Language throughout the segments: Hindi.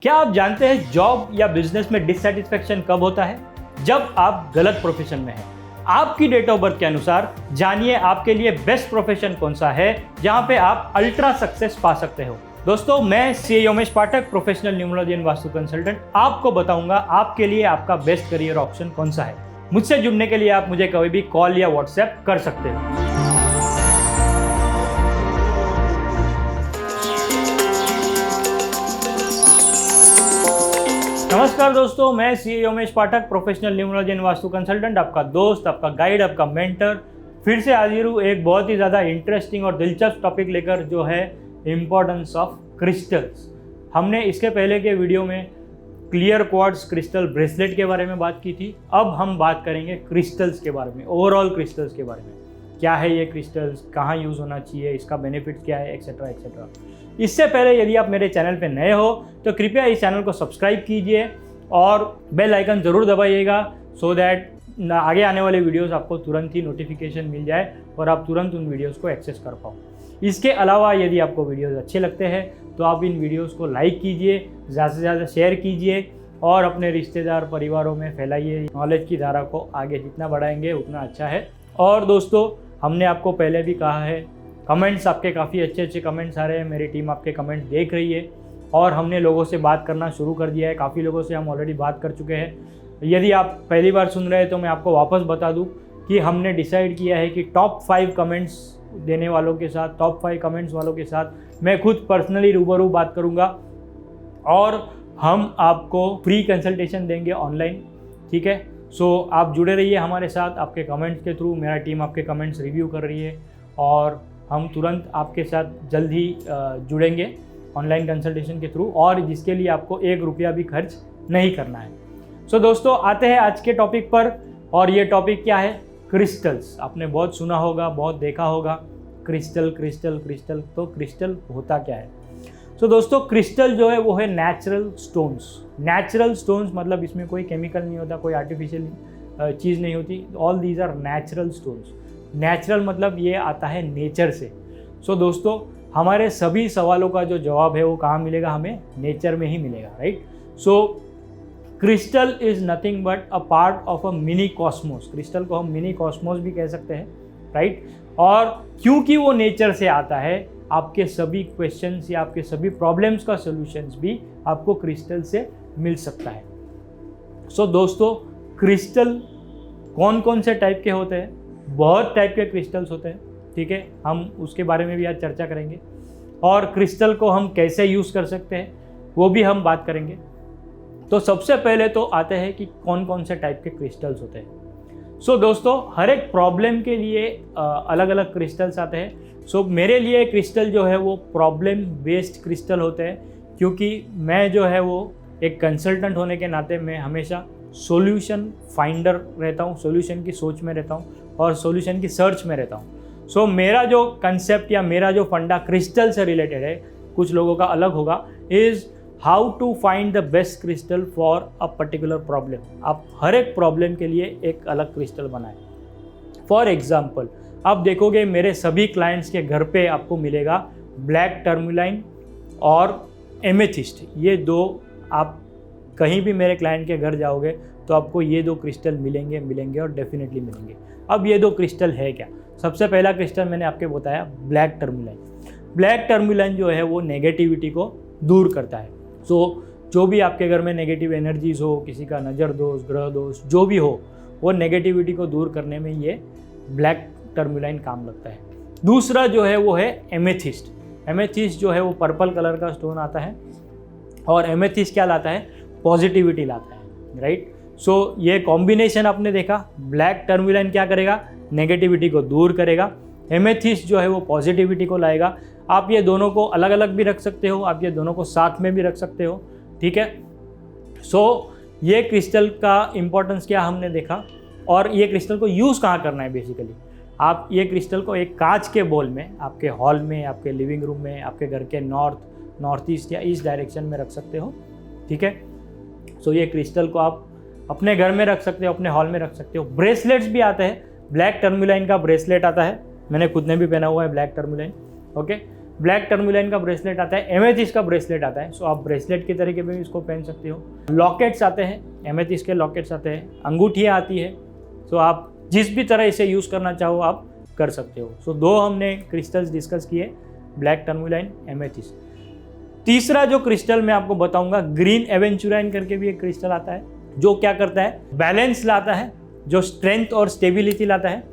क्या आप जानते हैं जॉब या बिजनेस में डिससैटिस्फैक्शन कब होता है? जब आप गलत प्रोफेशन में हैं। आपकी डेट ऑफ बर्थ के अनुसार जानिए आपके लिए बेस्ट प्रोफेशन कौन सा है जहां पे आप अल्ट्रा सक्सेस पा सकते हो। दोस्तों, मैं CA Yomesh Pathak, professional numerology and vastu consultant, आपको बताऊंगा आपके लिए आपका बेस्ट करियर ऑप्शन कौन सा है। मुझसे जुड़ने के लिए आप मुझे कभी भी कॉल या व्हाट्सएप कर सकते हो। नमस्कार दोस्तों, मैं CA Yomesh Pathak, professional numerology and vastu consultant, आपका दोस्त, आपका गाइड, आपका मेंटर, फिर से हाजिर हूँ एक बहुत ही ज़्यादा इंटरेस्टिंग और दिलचस्प टॉपिक लेकर, जो है इम्पोर्टेंस ऑफ क्रिस्टल्स। हमने इसके पहले के वीडियो में क्लियर क्वार्ट्ज क्रिस्टल ब्रेसलेट के बारे में बात की थी। अब हम बात करेंगे क्रिस्टल्स के बारे में, ओवरऑल क्रिस्टल्स के बारे में। क्या है ये क्रिस्टल्स, कहाँ यूज़ होना चाहिए, इसका बेनिफिट्स क्या है, एक्सेट्रा एक्सेट्रा। इससे पहले यदि आप मेरे चैनल पे नए हो तो कृपया इस चैनल को सब्सक्राइब कीजिए और बेल आइकन ज़रूर दबाइएगा, सो दैट आगे आने वाले वीडियोस आपको तुरंत ही नोटिफिकेशन मिल जाए और आप तुरंत उन वीडियोस को एक्सेस कर पाओ। इसके अलावा यदि आपको वीडियोस अच्छे लगते हैं तो आप इन वीडियोस को लाइक कीजिए, ज़्यादा से ज़्यादा शेयर कीजिए और अपने रिश्तेदार परिवारों में फैलाइए। नॉलेज की धारा को आगे जितना बढ़ाएंगे उतना अच्छा है। और दोस्तों, हमने आपको पहले भी कहा है, कमेंट्स आपके काफ़ी अच्छे अच्छे कमेंट्स आ रहे हैं, मेरी टीम आपके कमेंट देख रही है और हमने लोगों से बात करना शुरू कर दिया है। काफ़ी लोगों से हम ऑलरेडी बात कर चुके हैं। यदि आप पहली बार सुन रहे हैं तो मैं आपको वापस बता दूं कि हमने डिसाइड किया है कि टॉप 5 कमेंट्स देने वालों के साथ, टॉप 5 कमेंट्स वालों के साथ मैं खुद पर्सनली रूबरू बात करूँगा और हम आपको फ्री कंसल्टेशन देंगे ऑनलाइन। ठीक है, सो आप जुड़े रहिए हमारे साथ। आपके कमेंट्स के थ्रू मेरा टीम आपके कमेंट्स रिव्यू कर रही है और हम तुरंत आपके साथ जल्द ही जुड़ेंगे ऑनलाइन कंसल्टेशन के थ्रू, और जिसके लिए आपको 1 रुपया भी खर्च नहीं करना है। सो दोस्तों, आते हैं आज के टॉपिक पर। और ये टॉपिक क्या है? क्रिस्टल्स। आपने बहुत सुना होगा, बहुत देखा होगा, क्रिस्टल क्रिस्टल क्रिस्टल। तो क्रिस्टल होता क्या है? सो दोस्तों, क्रिस्टल जो है वो है नेचुरल स्टोन्स। नेचुरल स्टोन्स मतलब इसमें कोई केमिकल नहीं होता, कोई आर्टिफिशियल चीज़ नहीं होती। All these are natural stones. Natural मतलब ये आता है नेचर से। सो दोस्तों, हमारे सभी सवालों का जो जवाब है वो कहाँ मिलेगा? हमें नेचर में ही मिलेगा, right? So crystal is nothing but a part of a mini Cosmos. Crystal को हम मिनी कॉस्मोस भी कह सकते हैं, राइट? और क्योंकि वो नेचर से आता है, आपके सभी क्वेश्चंस या आपके सभी प्रॉब्लम्स का सॉल्यूशंस भी आपको क्रिस्टल से मिल सकता है। सो दोस्तों, क्रिस्टल कौन कौन से टाइप के होते हैं? बहुत टाइप के क्रिस्टल्स होते हैं, ठीक है? हम उसके बारे में भी आज चर्चा करेंगे और क्रिस्टल को हम कैसे यूज़ कर सकते हैं वो भी हम बात करेंगे। तो सबसे पहले तो आते हैं कि कौन कौन से टाइप के क्रिस्टल्स होते हैं। सो दोस्तों, हर एक प्रॉब्लम के लिए अलग अलग क्रिस्टल्स आते हैं। सो मेरे लिए क्रिस्टल जो है वो प्रॉब्लम बेस्ड क्रिस्टल होते हैं, क्योंकि मैं जो है वो एक कंसल्टेंट होने के नाते मैं हमेशा सॉल्यूशन फाइंडर रहता हूँ, सॉल्यूशन की सोच में रहता हूँ और सॉल्यूशन की सर्च में रहता हूँ। सो मेरा जो कंसेप्ट या मेरा जो फंडा क्रिस्टल से रिलेटेड है, कुछ लोगों का अलग होगा, is how to find the best crystal for a particular problem. आप हर एक प्रॉब्लम के लिए एक अलग क्रिस्टल बनाएं। फॉर एग्जाम्पल, आप देखोगे मेरे सभी क्लाइंट्स के घर पे आपको मिलेगा ब्लैक टर्मलाइन और एमेथिस्ट। ये दो, आप कहीं भी मेरे क्लाइंट के घर जाओगे तो आपको ये 2 क्रिस्टल मिलेंगे और डेफिनेटली मिलेंगे। अब ये 2 क्रिस्टल है क्या? सबसे पहला क्रिस्टल मैंने आपको बताया ब्लैक टर्मलाइन। ब्लैक टर्मलाइन जो है वो नेगेटिविटी को दूर करता है। सो जो भी आपके घर में नेगेटिव एनर्जीज हो, किसी का नज़र दोष, ग्रह दोष, जो भी हो, वो नेगेटिविटी को दूर करने में ये ब्लैक टर्मलाइन काम लगता है। दूसरा जो है वो है एमेथिस्ट। एमेथिस्ट जो है वो पर्पल कलर का स्टोन आता है और एमेथिस्ट क्या लाता है? पॉजिटिविटी लाता है, राइट? सो ये कॉम्बिनेशन आपने देखा। ब्लैक टर्मलाइन क्या करेगा? नेगेटिविटी को दूर करेगा। एमेथिस्ट जो है वो पॉजिटिविटी को लाएगा। आप ये दोनों को अलग अलग भी रख सकते हो, आप ये दोनों को साथ में भी रख सकते हो, ठीक है? सो ये क्रिस्टल का इम्पोर्टेंस क्या हमने देखा और ये क्रिस्टल को यूज़ कहाँ करना है बेसिकली। आप ये क्रिस्टल को एक कांच के बॉल में, आपके हॉल में, आपके लिविंग रूम में, आपके घर के नॉर्थ ईस्ट या ईस्ट डायरेक्शन में रख सकते हो, ठीक है? सो ये क्रिस्टल को आप अपने घर में रख सकते हो, अपने हॉल में रख सकते हो। ब्रेसलेट्स भी आते हैं। ब्लैक टर्मलाइन का ब्रेसलेट आता है, मैंने खुद ने भी पहना हुआ है ब्लैक टर्मलाइन, ओके? ब्लैक टर्मुलाइन का ब्रेसलेट आता है, एमेथिस्ट का ब्रेसलेट आता है। सो आप ब्रेसलेट के तरीके में भी इसको पहन सकते हो। लॉकेट्स आते हैं, एमेथिस्ट के लॉकेट्स आते हैं, अंगूठियाँ आती है। सो आप जिस भी तरह इसे यूज़ करना चाहो आप कर सकते हो। सो 2 हमने क्रिस्टल्स डिस्कस किए, ब्लैक टर्मुलाइन, एमेथिस्ट। तीसरा जो क्रिस्टल मैं आपको बताऊंगा, ग्रीन एवेंचुराइन करके भी एक क्रिस्टल आता है, जो क्या करता है, बैलेंस लाता है, जो स्ट्रेंथ और स्टेबिलिटी लाता है।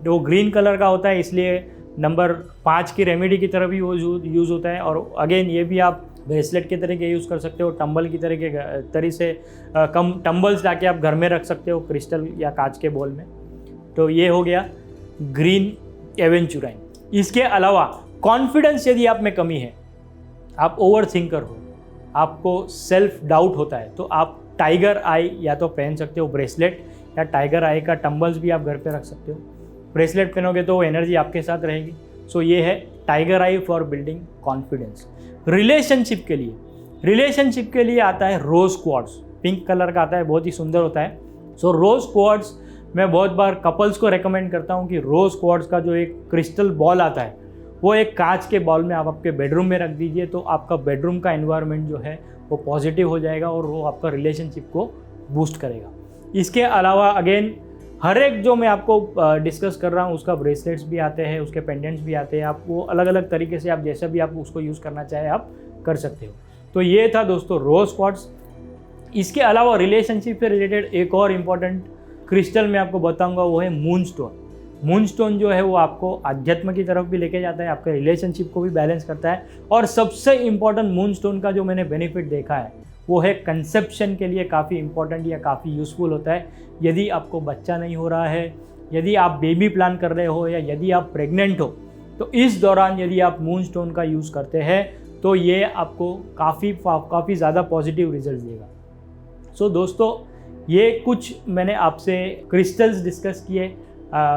जो ग्रीन कलर का होता है इसलिए नंबर 5 की रेमेडी की तरह भी यूज़ होता है। और अगेन ये भी आप ब्रेसलेट के तरह के यूज़ कर सकते हो, टंबल की तरह से कम टंबल्स लाके आप घर में रख सकते हो क्रिस्टल या कांच के बॉल में। तो ये हो गया ग्रीन एवेंचुराइन। इसके अलावा कॉन्फिडेंस यदि आप में कमी है, आप ओवर थिंकर हो, आपको सेल्फ डाउट होता है, तो आप टाइगर आई या तो पहन सकते हो ब्रेसलेट, या टाइगर आई का टंबल्स भी आप घर पे रख सकते हो। ब्रेसलेट पहनोगे तो वो एनर्जी आपके साथ रहेगी। सो ये है tiger I for building confidence. Relationship के लिए आता है रोज़ क्वार्ट्ज, पिंक कलर का आता है, बहुत ही सुंदर होता है। सो रोज़ क्वार्ट्ज मैं बहुत बार कपल्स को रेकमेंड करता हूँ कि रोज़ क्वार्ट्ज का जो एक क्रिस्टल बॉल आता है वो एक कांच के बॉल में आप आपके बेडरूम में रख दीजिए, तो आपका बेडरूम का एनवायरनमेंट जो है वो पॉजिटिव हो जाएगा और वो आपका रिलेशनशिप को बूस्ट करेगा। इसके अलावा अगेन हर एक जो मैं आपको डिस्कस कर रहा हूँ उसका ब्रेसलेट्स भी आते हैं, उसके पेंडेंट्स भी आते हैं। आप वो अलग अलग तरीके से आप जैसा भी आप उसको यूज़ करना चाहे आप कर सकते हो। तो ये था दोस्तों रोज़ क्वार्ट्ज। इसके अलावा रिलेशनशिप से रिलेटेड एक और इम्पॉर्टेंट क्रिस्टल मैं आपको बताऊंगा, वो है मूनस्टोन। मूनस्टोन जो है वो आपको अध्यात्म की तरफ भी लेके जाता है, आपके रिलेशनशिप को भी बैलेंस करता है। और सबसे इम्पॉर्टेंट मूनस्टोन का जो मैंने बेनिफिट देखा है वो है कंसेप्शन के लिए काफ़ी इंपॉर्टेंट या काफ़ी यूज़फुल होता है। यदि आपको बच्चा नहीं हो रहा है, यदि आप बेबी प्लान कर रहे हो, या यदि आप प्रेग्नेंट हो, तो इस दौरान यदि आप मूनस्टोन का यूज़ करते हैं तो ये आपको काफ़ी ज़्यादा पॉजिटिव रिजल्ट देगा। सो दोस्तों, ये कुछ मैंने आपसे क्रिस्टल्स डिस्कस किए।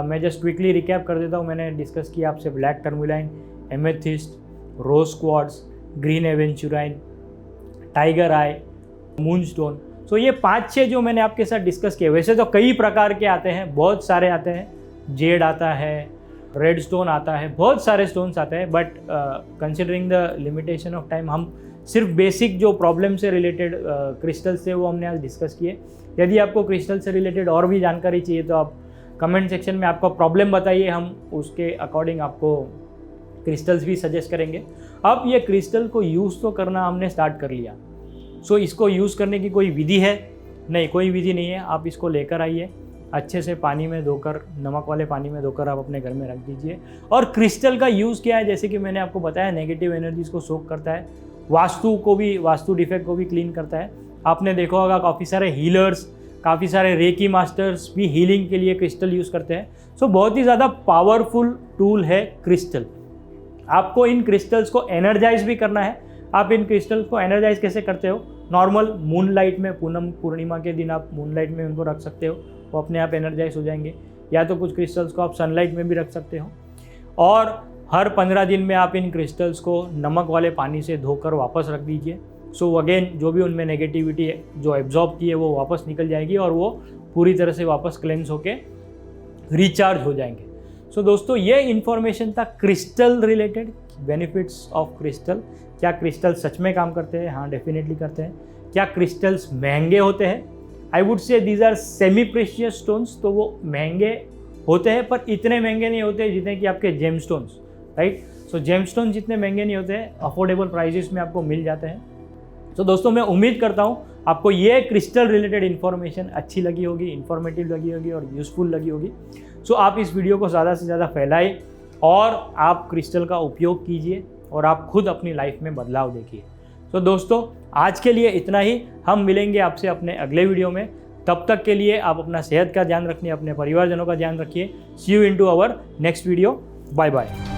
मैं जस्ट क्विकली रिकैप कर देता हूँ। मैंने डिस्कस किया आपसे ब्लैक टर्मुलाइन, एमेथिस्ट, रोज़ क्वार्ट्ज, ग्रीन एवेंचुराइन, टाइगर आई, मूनस्टोन। सो ये 5-6 जो मैंने आपके साथ डिस्कस किए। वैसे तो कई प्रकार के आते हैं, बहुत सारे आते हैं, जेड आता है, रेड स्टोन आता है, बहुत सारे स्टोन्स आते हैं। But considering the limitation of time हम सिर्फ बेसिक जो प्रॉब्लम से रिलेटेड क्रिस्टल्स थे वो हमने आज डिस्कस किए। यदि आपको क्रिस्टल से रिलेटेड और भी जानकारी चाहिए तो आप कमेंट सेक्शन में आपका प्रॉब्लम बताइए, हम उसके अकॉर्डिंग आपको क्रिस्टल्स भी सजेस्ट करेंगे। अब ये क्रिस्टल को यूज़ तो करना हमने स्टार्ट कर लिया। सो इसको यूज़ करने की कोई विधि है? नहीं, कोई विधि नहीं है। आप इसको लेकर आइए, अच्छे से पानी में धोकर, नमक वाले पानी में धोकर आप अपने घर में रख दीजिए। और क्रिस्टल का यूज़ क्या है, जैसे कि मैंने आपको बताया, नेगेटिव एनर्जीज़ को सोक करता है, वास्तु डिफेक्ट को भी क्लीन करता है। आपने देखा होगा काफ़ी सारे हीलर्स, काफ़ी सारे रेकी मास्टर्स भी हीलिंग के लिए क्रिस्टल यूज़ करते हैं। सो बहुत ही ज़्यादा पावरफुल टूल है क्रिस्टल। आपको इन क्रिस्टल्स को एनर्जाइज भी करना है। आप इन क्रिस्टल्स को एनर्जाइज कैसे करते हो? नॉर्मल मूनलाइट में, पूनम पूर्णिमा के दिन आप मूनलाइट में उनको रख सकते हो, वो अपने आप एनर्जाइज हो जाएंगे। या तो कुछ क्रिस्टल्स को आप सनलाइट में भी रख सकते हो। और हर 15 दिन में आप इन क्रिस्टल्स को नमक वाले पानी से धोकर वापस रख दीजिए। सो अगेन जो भी उनमें नेगेटिविटी है जो एब्जॉर्ब की है वो वापस निकल जाएगी और वो पूरी तरह से वापस क्लेंस होके रिचार्ज हो जाएंगे। सो दोस्तों, ये इन्फॉर्मेशन था crystal related, benefits of crystal. क्या क्रिस्टल सच में काम करते हैं? हाँ, डेफिनेटली करते हैं। क्या क्रिस्टल्स महंगे होते हैं? I would say these are semi precious stones. तो वो महंगे होते हैं पर इतने महंगे नहीं होते जितने कि आपके जेम स्टोन्स, राइट। सो जेम स्टोन जितने महंगे नहीं होते हैं, अफोर्डेबल प्राइजेस में आपको मिल जाते हैं। तो दोस्तों, मैं उम्मीद करता हूँ आपको ये क्रिस्टल रिलेटेड इन्फॉर्मेशन अच्छी लगी होगी, इन्फॉर्मेटिव लगी होगी और यूज़फुल लगी होगी। सो आप इस वीडियो को ज़्यादा से ज़्यादा फैलाएं और आप क्रिस्टल का उपयोग कीजिए और आप खुद अपनी लाइफ में बदलाव देखिए। तो दोस्तों, आज के लिए इतना ही। हम मिलेंगे आपसे अपने अगले वीडियो में। तब तक के लिए आप अपना सेहत का ध्यान रखिए, अपने परिवारजनों का ध्यान रखिए। See you in to our next video. Bye bye.